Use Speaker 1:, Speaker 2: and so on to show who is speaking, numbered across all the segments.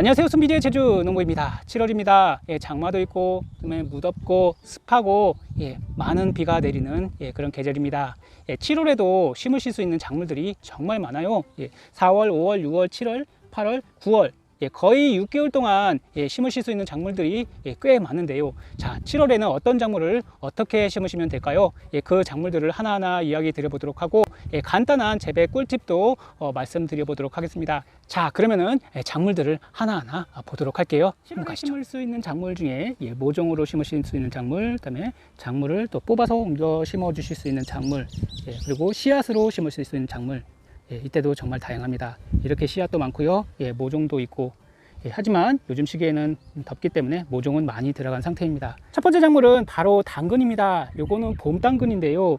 Speaker 1: 안녕하세요. 순비디의 제주농부입니다. 7월입니다. 장마도 있고 무덥고 습하고 많은 비가 내리는 그런 계절입니다. 7월에도 심으실 수 있는 작물들이 정말 많아요. 4월, 5월, 6월, 7월, 8월, 9월 거의 6개월 동안 심으실 수 있는 작물들이 꽤 많은데요. 자, 7월에는 어떤 작물을 어떻게 심으시면 될까요? 그 작물들을 하나하나 이야기 드려보도록 하고 간단한 재배 꿀팁도 말씀드려 보도록 하겠습니다. 자, 그러면은 작물들을 하나하나 보도록 할게요. 7월에 심을 수 있는 작물 중에 모종으로 심으실 수 있는 작물, 그다음에 작물을 또 뽑아서 옮겨 심어 주실 수 있는 작물, 그리고 씨앗으로 심으실 수 있는 작물, 이때도 정말 다양합니다. 이렇게 씨앗도 많고요, 모종도 있고, 하지만 요즘 시기에는 덥기 때문에 모종은 많이 들어간 상태입니다. 첫 번째 작물은 바로 당근입니다. 요거는 봄 당근인데요.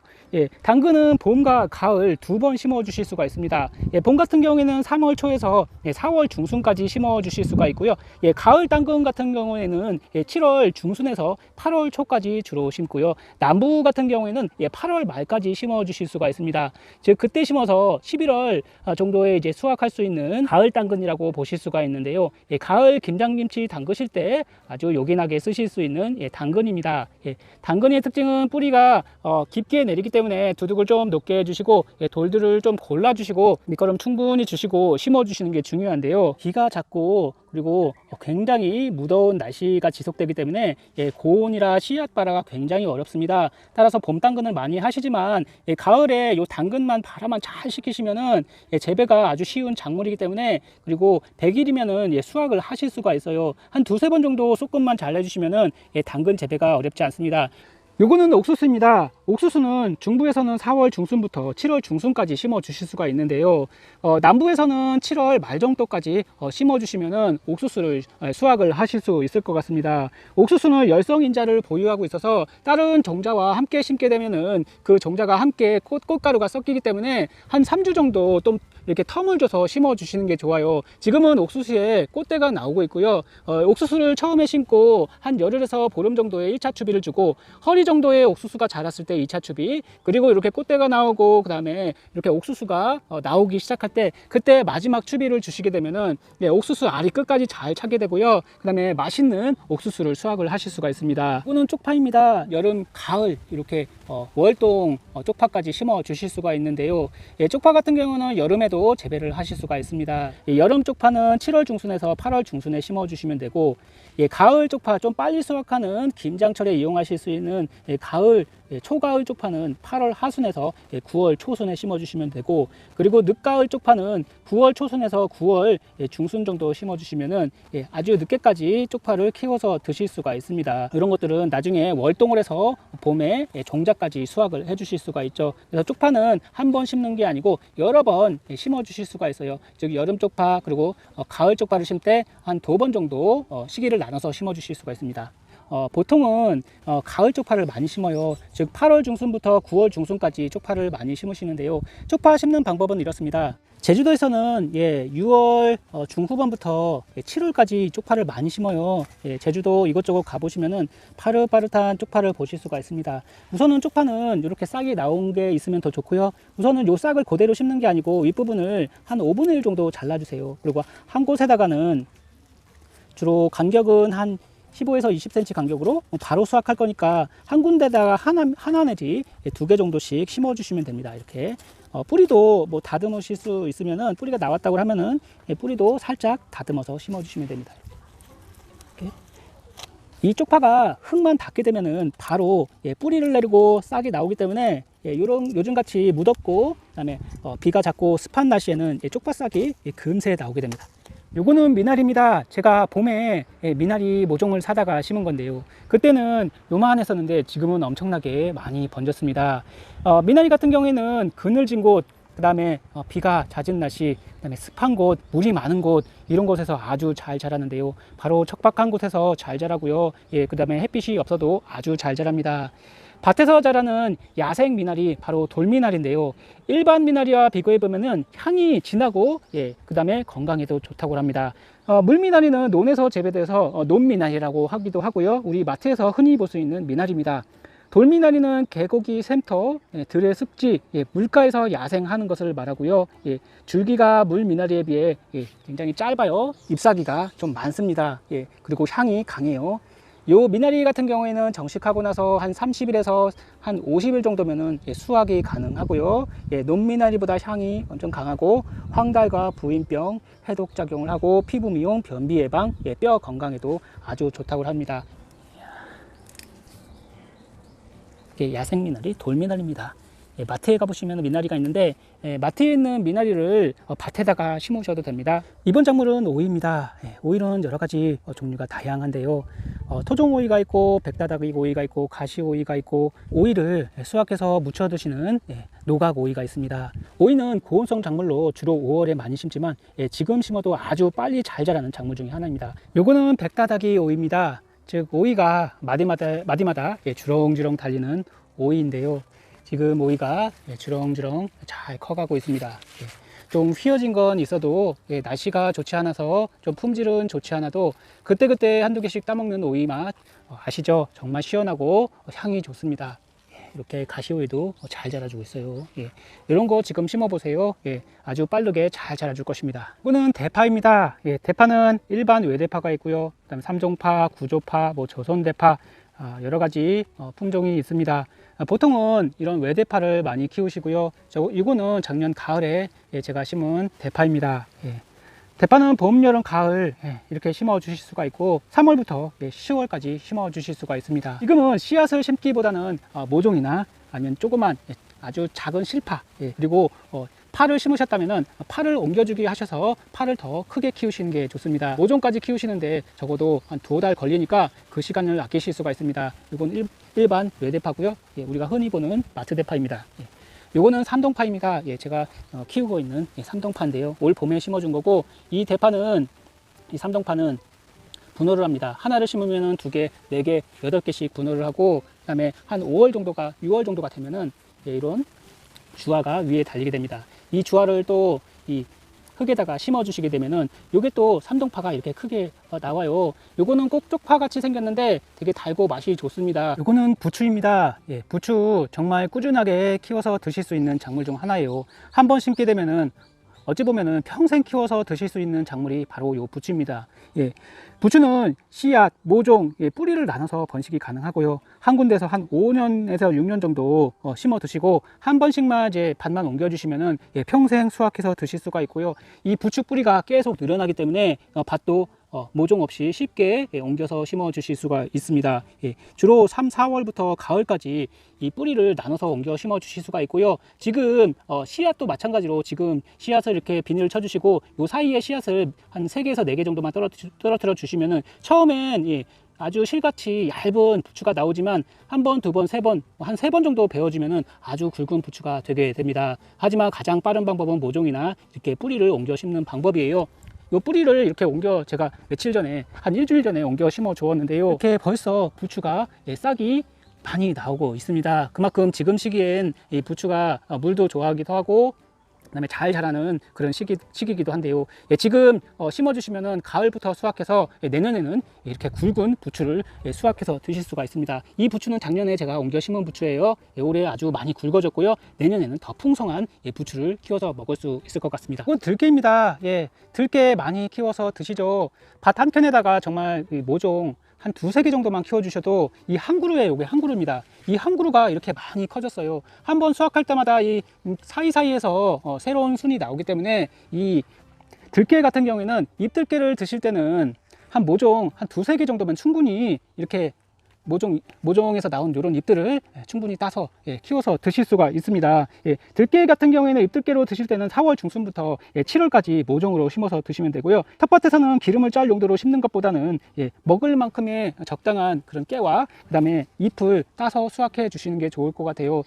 Speaker 1: 당근은 봄과 가을 두 번 심어 주실 수가 있습니다. 봄 같은 경우에는 3월 초에서 4월 중순까지 심어 주실 수가 있고요. 가을 당근 같은 경우에는 7월 중순에서 8월 초까지 주로 심고요. 남부 같은 경우에는 8월 말까지 심어 주실 수가 있습니다. 즉 그때 심어서 11월 정도에 이제 수확할 수 있는 가을 당근이라고 보실 수가 있는데요. 가을 김장김치 담그실 때 아주 요긴하게 쓰실 수 있는 당근입니다. 당근의 특징은 뿌리가 깊게 내리기 때문에 두둑을 좀 높게 해주시고 돌들을 좀 골라주시고 밑거름 충분히 주시고 심어주시는 게 중요한데요. 비가 잦고 그리고 굉장히 무더운 날씨가 지속되기 때문에 고온이라 씨앗 발화가 굉장히 어렵습니다. 따라서 봄 당근을 많이 하시지만 가을에 요 당근만 발화만 잘 시키시면은 재배가 아주 쉬운 작물이기 때문에, 그리고 100일이면은 수확을 하실 수가 있어요. 한 두세 번 정도 쏙금만 잘 해주시면은 당근 재배가 어렵지 않습니다. 요거는 옥수수입니다. 옥수수는 중부에서는 4월 중순부터 7월 중순까지 심어 주실 수가 있는데요. 남부에서는 7월 말 정도까지 심어 주시면은 옥수수를 수확을 하실 수 있을 것 같습니다. 옥수수는 열성인자를 보유하고 있어서 다른 종자와 함께 심게 되면은 그 종자가 함께 꽃가루가 섞이기 때문에 한 3주 정도 좀 이렇게 텀을 줘서 심어 주시는 게 좋아요. 지금은 옥수수에 꽃대가 나오고 있고요. 옥수수를 처음에 심고 한 열흘에서 보름 정도의 1차 추비를 주고, 허리 정도의 옥수수가 자랐을 때 2차 추비, 그리고 이렇게 꽃대가 나오고 그 다음에 이렇게 옥수수가 나오기 시작할 때 그때 마지막 추비를 주시게 되면은 옥수수 알이 끝까지 잘 차게 되고요. 그 다음에 맛있는 옥수수를 수확을 하실 수가 있습니다. 이거는 쪽파입니다. 여름, 가을 이렇게 월동 쪽파까지 심어 주실 수가 있는데요. 쪽파 같은 경우는 여름에도 재배를 하실 수가 있습니다. 여름 쪽파는 7월 중순에서 8월 중순에 심어 주시면 되고, 가을 쪽파 좀 빨리 수확하는 김장철에 이용하실 수 있는 가을 초가을 쪽파는 8월 하순에서 9월 초순에 심어 주시면 되고, 그리고 늦가을 쪽파는 9월 초순에서 9월 중순 정도 심어 주시면은 아주 늦게까지 쪽파를 키워서 드실 수가 있습니다. 이런 것들은 나중에 월동을 해서 봄에 종자까지 수확을 해 주실 수가 있죠. 그래서 쪽파는 한 번 심는 게 아니고 여러 번 심어 주실 수가 있어요. 즉 여름 쪽파 그리고 가을 쪽파를 심 때 한 2번 정도 시기를 나눠서 심어 주실 수가 있습니다. 보통은 가을 쪽파를 많이 심어요. 즉 8월 중순부터 9월 중순까지 쪽파를 많이 심으시는데요. 쪽파 심는 방법은 이렇습니다. 제주도에서는 6월 중후반부터 7월까지 쪽파를 많이 심어요. 제주도 이것저것 가보시면은 파릇파릇한 쪽파를 보실 수가 있습니다. 우선은 쪽파는 이렇게 싹이 나온 게 있으면 더 좋고요. 우선은 요 싹을 그대로 심는 게 아니고 윗부분을 한 5분의 1 정도 잘라주세요. 그리고 한 곳에다가는 주로 간격은 한 15에서 20cm 간격으로 바로 수확할 거니까 한 군데다가 하나 내지 2개 정도씩 심어 주시면 됩니다. 이렇게 뿌리도 뭐 다듬으실 수 있으면은, 뿌리가 나왔다고 하면은 뿌리도 살짝 다듬어서 심어 주시면 됩니다. 이렇게. 이 쪽파가 흙만 닿게 되면은 바로 뿌리를 내리고 싹이 나오기 때문에 요즘 같이 무덥고 그다음에 비가 잦고 습한 날씨에는 쪽파 싹이 금세 나오게 됩니다. 요거는 미나리입니다. 제가 봄에 미나리 모종을 사다가 심은 건데요. 그때는 요만했었는데 지금은 엄청나게 많이 번졌습니다. 미나리 같은 경우에는 그늘진 곳, 그 다음에 비가 잦은 날씨, 그 다음에 습한 곳, 물이 많은 곳, 이런 곳에서 아주 잘 자라는데요. 바로 척박한 곳에서 잘 자라고요. 그 다음에 햇빛이 없어도 아주 잘 자랍니다. 밭에서 자라는 야생 미나리, 바로 돌미나리인데요. 일반 미나리와 비교해 보면은 향이 진하고 그 다음에 건강에도 좋다고 합니다. 물미나리는 논에서 재배돼서 논미나리라고 하기도 하고요. 우리 마트에서 흔히 볼 수 있는 미나리입니다. 돌미나리는 개고기 샘터, 들의 습지, 물가에서 야생하는 것을 말하고요. 줄기가 물미나리에 비해 굉장히 짧아요. 잎사귀가 좀 많습니다. 그리고 향이 강해요. 요 미나리 같은 경우에는 정식하고 나서 한 30일에서 한 50일 정도면은 수확이 가능하고요. 논미나리보다 향이 엄청 강하고 황달과 부인병 해독 작용을 하고 피부 미용, 변비 예방, 뼈 건강에도 아주 좋다고 합니다. 이게 야생 미나리, 돌미나리입니다. 마트에 가보시면 미나리가 있는데 마트에 있는 미나리를 밭에다가 심으셔도 됩니다. 이번 작물은 오이입니다. 오이는 여러가지 종류가 다양한데요. 토종 오이가 있고 백다다기 오이가 있고 가시 오이가 있고 오이를 수확해서 무쳐 드시는 노각 오이가 있습니다. 오이는 고온성 작물로 주로 5월에 많이 심지만 지금 심어도 아주 빨리 잘 자라는 작물 중에 하나입니다. 요거는 백다다기 오이입니다. 즉 오이가 마디마다 주렁주렁 달리는 오이인데요. 지금 오이가 주렁주렁 잘 커가고 있습니다. 좀 휘어진 건 있어도 날씨가 좋지 않아서 좀 품질은 좋지 않아도 그때그때 한두 개씩 따먹는 오이 맛 아시죠? 정말 시원하고 향이 좋습니다. 이렇게 가시오이도 잘 자라주고 있어요. 이런 거 지금 심어보세요. 아주 빠르게 잘 자라줄 것입니다. 이거는 대파입니다. 대파는 일반 외대파가 있고요. 그다음에 3종파, 9조파, 조선대파 여러 가지 품종이 있습니다. 보통은 이런 외대파를 많이 키우시고요. 이거는 작년 가을에 제가 심은 대파입니다. 대파는 봄, 여름, 가을 이렇게 심어 주실 수가 있고 3월부터 10월까지 심어 주실 수가 있습니다. 지금은 씨앗을 심기보다는 모종이나 아니면 조그만 아주 작은 실파 그리고 파를 심으셨다면 파를 옮겨주기 하셔서 파를 더 크게 키우시는 게 좋습니다. 모종까지 키우시는데 적어도 한 2달 걸리니까 그 시간을 아끼실 수가 있습니다. 이건 일반 외대파고요. 우리가 흔히 보는 마트대파입니다. 요거는 삼동파입니다. 제가 키우고 있는 삼동파인데요. 올 봄에 심어준 거고 이 대파는 이 삼동파는 분호를 합니다. 하나를 심으면 2개, 4개, 8개씩 분호를 하고 그다음에 한 5월 정도가 6월 정도가 되면은 이런 주화가 위에 달리게 됩니다. 이 주화를 또 이 흙에다가 심어 주시게 되면은 요게 또 삼동파가 이렇게 크게 나와요. 요거는 꼭쪽파 같이 생겼는데 되게 달고 맛이 좋습니다. 요거는 부추입니다. 부추 정말 꾸준하게 키워서 드실 수 있는 작물 중 하나예요. 한번 심게 되면은 어찌 보면은 평생 키워서 드실 수 있는 작물이 바로 요 부추입니다. 부추는 씨앗, 모종, 뿌리를 나눠서 번식이 가능하고요. 한 군데서 한 5년에서 6년 정도 심어 두시고 한 번씩만 이제 밭만 옮겨 주시면은 평생 수확해서 드실 수가 있고요. 이 부추 뿌리가 계속 늘어나기 때문에 밭도 모종 없이 쉽게 옮겨서 심어 주실 수가 있습니다. 주로 3, 4월부터 가을까지 이 뿌리를 나눠서 옮겨 심어 주실 수가 있고요. 지금 씨앗도 마찬가지로 지금 씨앗을 이렇게 비닐을 쳐 주시고 요 사이에 씨앗을 한 3개에서 4개 정도만 떨어뜨려 주시면은 처음엔 아주 실같이 얇은 부추가 나오지만 한 번, 2번, 3번, 한 3번 정도 베어주면은 아주 굵은 부추가 되게 됩니다. 하지만 가장 빠른 방법은 모종이나 이렇게 뿌리를 옮겨 심는 방법이에요. 요 뿌리를 이렇게 옮겨 제가 며칠 전에 한 일주일 전에 옮겨 심어 주었는데요. 이렇게 벌써 부추가 싹이 많이 나오고 있습니다. 그만큼 지금 시기엔 이 부추가 물도 좋아하기도 하고 그다음에 잘 자라는 그런 시기이기도 한데요. 지금 심어주시면은 가을부터 수확해서 내년에는 이렇게 굵은 부추를 수확해서 드실 수가 있습니다. 이 부추는 작년에 제가 옮겨 심은 부추예요. 올해 아주 많이 굵어졌고요. 내년에는 더 풍성한 부추를 키워서 먹을 수 있을 것 같습니다. 이건 들깨입니다. 들깨 많이 키워서 드시죠. 밭 한켠에다가 정말 모종 한 2-3개 정도만 키워주셔도 이 한 그루에 이게 한 그루입니다. 이 한 그루가 이렇게 많이 커졌어요. 한번 수확할 때마다 이 사이사이에서 새로운 순이 나오기 때문에 이 들깨 같은 경우에는 잎들깨를 드실 때는 한 모종 한 2-3개 정도면 충분히 이렇게 모종에서 나온 이런 잎들을 충분히 따서 키워서 드실 수가 있습니다. 들깨 같은 경우에는 잎들깨로 드실 때는 4월 중순부터 7월까지 모종으로 심어서 드시면 되고요. 텃밭에서는 기름을 짤 용도로 심는 것보다는 먹을 만큼의 적당한 그런 깨와 그 다음에 잎을 따서 수확해 주시는 게 좋을 것 같아요.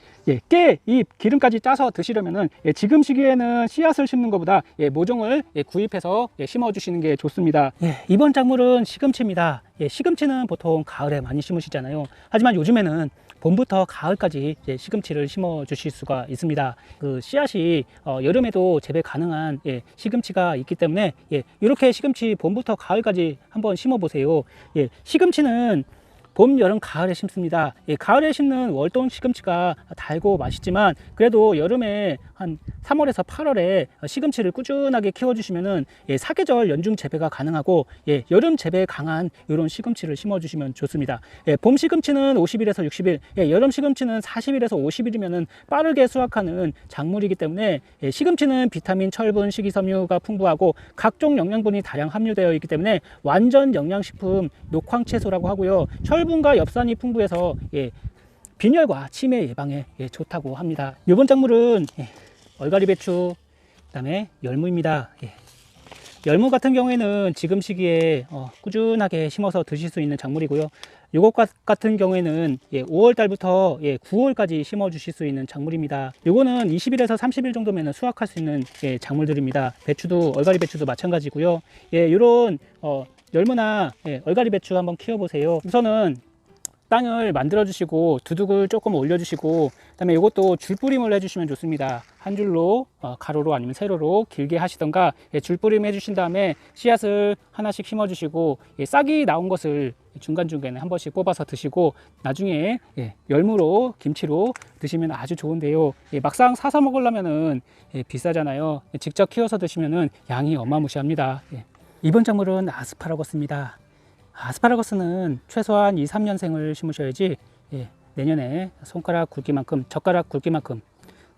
Speaker 1: 깨, 잎, 기름까지 짜서 드시려면은 지금 시기에는 씨앗을 심는 것보다 모종을 구입해서 심어 주시는 게 좋습니다. 이번 작물은 시금치입니다. 시금치는 보통 가을에 많이 심으시잖아요. 하지만 요즘에는 봄부터 가을까지 시금치를 심어 주실 수가 있습니다. 그 씨앗이 여름에도 재배 가능한 시금치가 있기 때문에 이렇게 시금치 봄부터 가을까지 한번 심어 보세요. 시금치는 봄, 여름, 가을에 심습니다. 가을에 심는 월동 시금치가 달고 맛있지만 그래도 여름에 한 3월에서 8월에 시금치를 꾸준하게 키워주시면은 사계절 연중 재배가 가능하고 여름 재배에 강한 이런 시금치를 심어주시면 좋습니다. 봄 시금치는 50일에서 60일, 여름 시금치는 40일에서 50일이면은 빠르게 수확하는 작물이기 때문에 시금치는 비타민, 철분, 식이섬유가 풍부하고 각종 영양분이 다량 함유되어 있기 때문에 완전 영양식품 녹황채소라고 하고요. 철분과 엽산이 풍부해서 빈혈과 치매 예방에 좋다고 합니다. 이번 작물은 얼갈이 배추, 그 다음에 열무입니다. 열무 같은 경우에는 지금 시기에 꾸준하게 심어서 드실 수 있는 작물이고요. 요것 같은 경우에는 5월 달부터 9월까지 심어 주실 수 있는 작물입니다. 요거는 20일에서 30일 정도면 수확할 수 있는 작물들입니다. 배추도, 얼갈이 배추도 마찬가지고요. 요런 열무나 얼갈이 배추 한번 키워 보세요. 우선은 땅을 만들어 주시고 두둑을 조금 올려 주시고, 그 다음에 이것도 줄뿌림을 해 주시면 좋습니다. 한 줄로 가로로 아니면 세로로 길게 하시던가 줄뿌림 해 주신 다음에 씨앗을 하나씩 심어 주시고 싹이 나온 것을 중간중간에 한 번씩 뽑아서 드시고 나중에 열무로 김치로 드시면 아주 좋은데요. 막상 사서 먹으려면은 비싸잖아요. 직접 키워서 드시면은 양이 어마무시합니다. 이번 작물은 아스파라거스입니다. 아스파라거스는 최소한 2, 3년생을 심으셔야지 내년에 손가락 굵기만큼, 젓가락 굵기만큼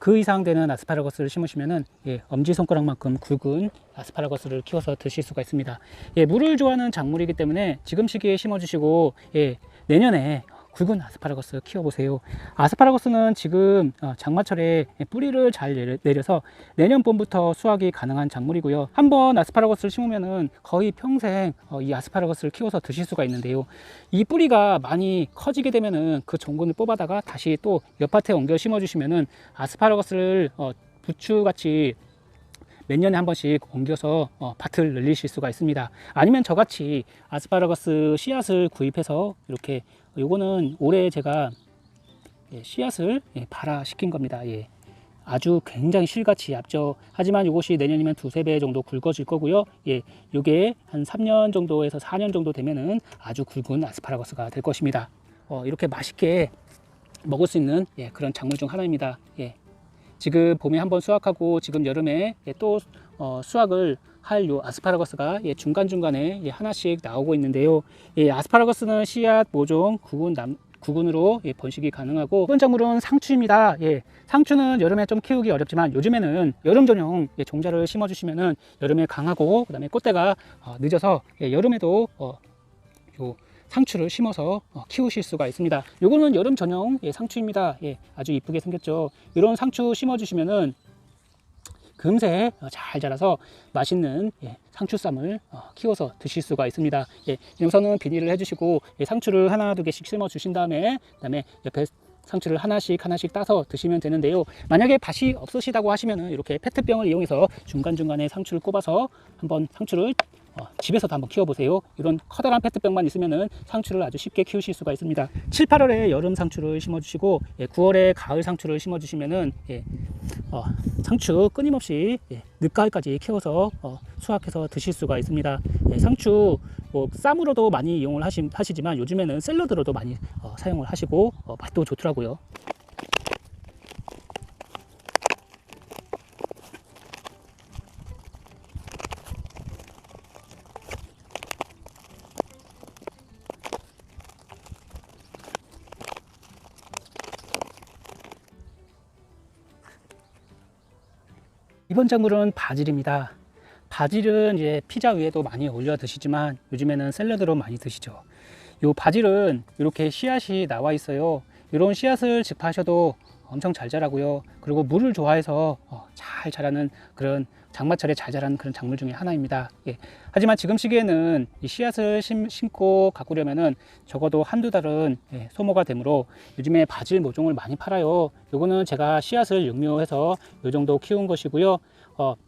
Speaker 1: 그 이상 되는 아스파라거스를 심으시면은 엄지손가락만큼 굵은 아스파라거스를 키워서 드실 수가 있습니다. 물을 좋아하는 작물이기 때문에 지금 시기에 심어주시고 내년에 굵은 아스파라거스 키워보세요. 아스파라거스는 지금 장마철에 뿌리를 잘 내려서 내년 봄부터 수확이 가능한 작물이고요. 한번 아스파라거스를 심으면은 거의 평생 이 아스파라거스를 키워서 드실 수가 있는데요. 이 뿌리가 많이 커지게 되면은 그 종근을 뽑아다가 다시 또 옆밭에 옮겨 심어주시면은 아스파라거스를 부추같이 몇 년에 한 번씩 옮겨서 밭을 늘리실 수가 있습니다. 아니면 저같이 아스파라거스 씨앗을 구입해서 이렇게, 요거는 올해 제가 씨앗을 발화시킨 겁니다. 아주 굉장히 실같이 얇죠. 하지만 이것이 내년이면 2~3배 정도 굵어질 거고요. 요게 한 3년 정도에서 4년 정도 되면은 아주 굵은 아스파라거스가 될 것입니다. 이렇게 맛있게 먹을 수 있는 그런 작물 중 하나입니다. 지금 봄에 한번 수확하고 지금 여름에 또 수확을 할 요 아스파라거스가 중간중간에 하나씩 나오고 있는데요. 아스파라거스는 씨앗, 모종, 구근으로 번식이 가능하고, 이번 작물은 상추입니다. 상추는 여름에 좀 키우기 어렵지만 요즘에는 여름 전용 종자를 심어 주시면은 여름에 강하고 그 다음에 꽃대가 늦어서 여름에도 요 상추를 심어서 키우실 수가 있습니다. 요거는 여름 전용 상추입니다. 아주 이쁘게 생겼죠. 이런 상추 심어 주시면은 금세 잘 자라서 맛있는 상추쌈을 키워서 드실 수가 있습니다. 우선은 비닐을 해주시고 상추를 하나 두 개씩 심어 주신 다음에 옆에 상추를 하나씩 따서 드시면 되는데요. 만약에 밭이 없으시다고 하시면은 이렇게 페트병을 이용해서 중간중간에 상추를 꼽아서 한번 상추를 집에서도 한번 키워보세요. 이런 커다란 페트병만 있으면은 상추를 아주 쉽게 키우실 수가 있습니다. 7, 8월에 여름 상추를 심어주시고 9월에 가을 상추를 심어주시면은 상추 끊임없이 늦가을까지 키워서 수확해서 드실 수가 있습니다. 상추 쌈으로도 많이 이용을 하시지만 요즘에는 샐러드로도 많이 사용을 하시고 맛도 좋더라고요. 이번 작물은 바질입니다. 바질은 이제 피자 위에도 많이 올려 드시지만 요즘에는 샐러드로 많이 드시죠. 요 바질은 이렇게 씨앗이 나와 있어요. 이런 씨앗을 즙하셔도 엄청 잘 자라고요. 그리고 물을 좋아해서 잘 자라는 그런 장마철에 잘 자라는 그런 작물 중에 하나입니다. 하지만 지금 시기에는 이 씨앗을 심고 가꾸려면은 적어도 한두 달은 소모가 되므로 요즘에 바질 모종을 많이 팔아요. 요거는 제가 씨앗을 육묘해서 요 정도 키운 것이고요.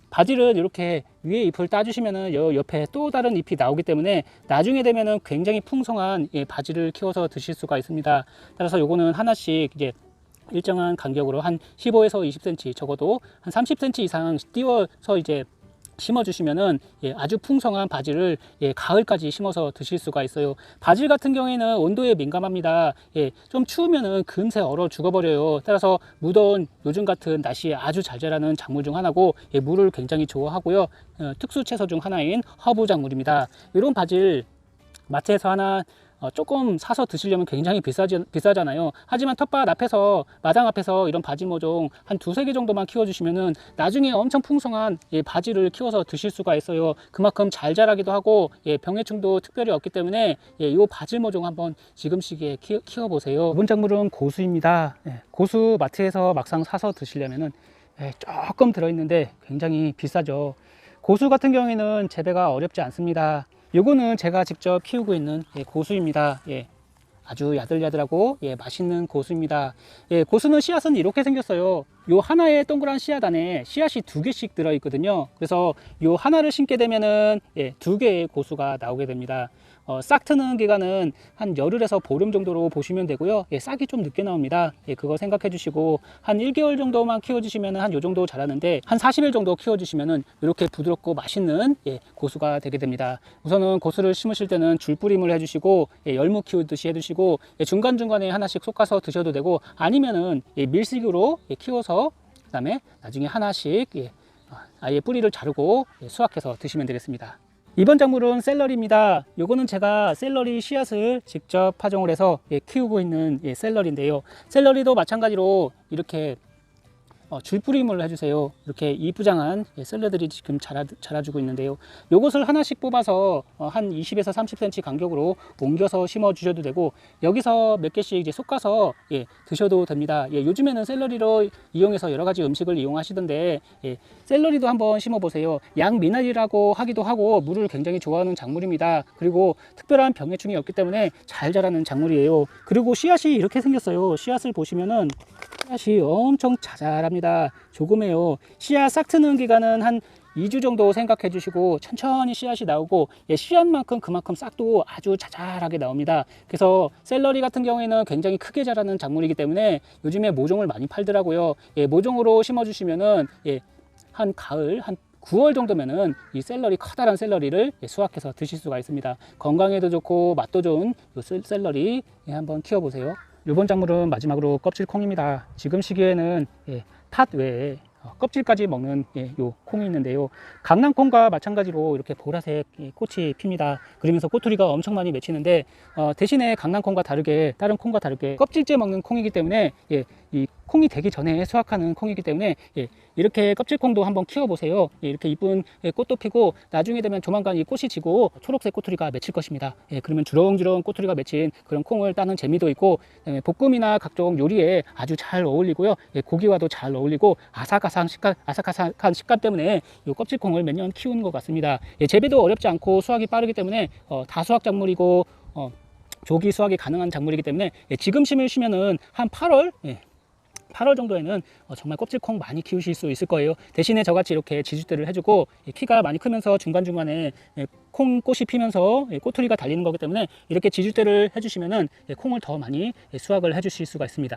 Speaker 1: 바질은 이렇게 위에 잎을 따주시면은 옆에 또 다른 잎이 나오기 때문에 나중에 되면은 굉장히 풍성한 바질을 키워서 드실 수가 있습니다. 따라서 요거는 하나씩 이제 일정한 간격으로 한 15에서 20cm, 적어도 한 30cm 이상 띄워서 이제 심어주시면은 아주 풍성한 바질을 가을까지 심어서 드실 수가 있어요. 바질 같은 경우에는 온도에 민감합니다. 좀 추우면은 금세 얼어 죽어버려요. 따라서 무더운 요즘 같은 날씨에 아주 잘 자라는 작물 중 하나고, 물을 굉장히 좋아하고요. 특수 채소 중 하나인 허브 작물입니다. 이런 바질 마트에서 하나 조금 사서 드시려면 굉장히 비싸잖아요. 하지만 텃밭 앞에서, 마당 앞에서 이런 바질 모종 한 두세 개 정도만 키워주시면은 나중에 엄청 풍성한 바질을 키워서 드실 수가 있어요. 그만큼 잘 자라기도 하고 병해충도 특별히 없기 때문에 이 바질 모종 한번 지금 시기에 키워보세요. 이번 작물은 고수입니다. 고수 마트에서 막상 사서 드시려면은 조금 들어있는데 굉장히 비싸죠. 고수 같은 경우에는 재배가 어렵지 않습니다. 요거는 제가 직접 키우고 있는 고수입니다. 아주 야들야들하고 맛있는 고수입니다. 고수는 씨앗은 이렇게 생겼어요. 요 하나의 동그란 씨앗 안에 씨앗이 2개씩 들어있거든요. 그래서 요 하나를 심게 되면은 2개의 고수가 나오게 됩니다. 싹 트는 기간은 한 열흘에서 보름 정도로 보시면 되고요. 싹이 좀 늦게 나옵니다. 그거 생각해 주시고 한 1개월 정도만 키워주시면 한 요 정도 자라는데, 한 40일 정도 키워주시면 이렇게 부드럽고 맛있는 고수가 되게 됩니다. 우선은 고수를 심으실 때는 줄뿌림을 해주시고 열무 키우듯이 해주시고, 중간중간에 하나씩 솎아서 드셔도 되고, 아니면은 밀식으로 키워서 그 다음에 나중에 하나씩 아예 뿌리를 자르고 수확해서 드시면 되겠습니다. 이번 작물은 샐러리입니다. 요거는 제가 샐러리 씨앗을 직접 파종을 해서 키우고 있는 샐러리인데요. 샐러리도 마찬가지로 이렇게 줄뿌림을 해주세요. 이렇게 이쁘장한 샐러들이 지금 자라주고 있는데요. 요것을 하나씩 뽑아서 한 20에서 30cm 간격으로 옮겨서 심어 주셔도 되고, 여기서 몇 개씩 이제 솎아서 드셔도 됩니다. 요즘에는 샐러리로 이용해서 여러 가지 음식을 이용하시던데, 샐러리도 한번 심어 보세요. 양미나리라고 하기도 하고 물을 굉장히 좋아하는 작물입니다. 그리고 특별한 병해충이 없기 때문에 잘 자라는 작물이에요. 그리고 씨앗이 이렇게 생겼어요. 씨앗을 보시면은 씨앗이 엄청 자잘합니다. 조금해요. 씨앗 싹 트는 기간은 한 2주 정도 생각해 주시고 천천히 씨앗이 나오고, 씨앗만큼 그만큼 싹도 아주 자잘하게 나옵니다. 그래서 샐러리 같은 경우에는 굉장히 크게 자라는 작물이기 때문에 요즘에 모종을 많이 팔더라고요. 모종으로 심어 주시면은 한 가을 한 9월 정도면은 이 샐러리, 커다란 샐러리를 수확해서 드실 수가 있습니다. 건강에도 좋고 맛도 좋은 이 샐러리 한번 키워보세요. 이번 작물은 마지막으로 껍질콩입니다. 지금 시기에는 팥 외에 껍질까지 먹는 요 콩이 있는데요. 강낭콩과 마찬가지로 이렇게 보라색 꽃이 핍니다. 그러면서 꼬투리가 엄청 많이 맺히는데, 대신에 강낭콩과 다르게, 다른 콩과 다르게 껍질째 먹는 콩이기 때문에 이 콩이 되기 전에 수확하는 콩이기 때문에 이렇게 껍질콩도 한번 키워보세요. 이렇게 이쁜 꽃도 피고 나중에 되면 조만간 이 꽃이 지고 초록색 꼬투리가 맺힐 것입니다. 그러면 주렁주렁 꼬투리가 맺힌 그런 콩을 따는 재미도 있고, 볶음이나 각종 요리에 아주 잘 어울리고요. 고기와도 잘 어울리고 아삭아삭한 식감 때문에 이 껍질콩을 몇 년 키우는 것 같습니다. 재배도 어렵지 않고 수확이 빠르기 때문에 다수확 작물이고 조기 수확이 가능한 작물이기 때문에 지금 심으시면은 한 8월 정도에는 정말 껍질콩 많이 키우실 수 있을 거예요. 대신에 저같이 이렇게 지주대를 해주고 키가 많이 크면서 중간중간에 콩꽃이 피면서 꼬투리가 달리는 거기 때문에 이렇게 지주대를 해주시면은 콩을 더 많이 수확을 해주실 수가 있습니다.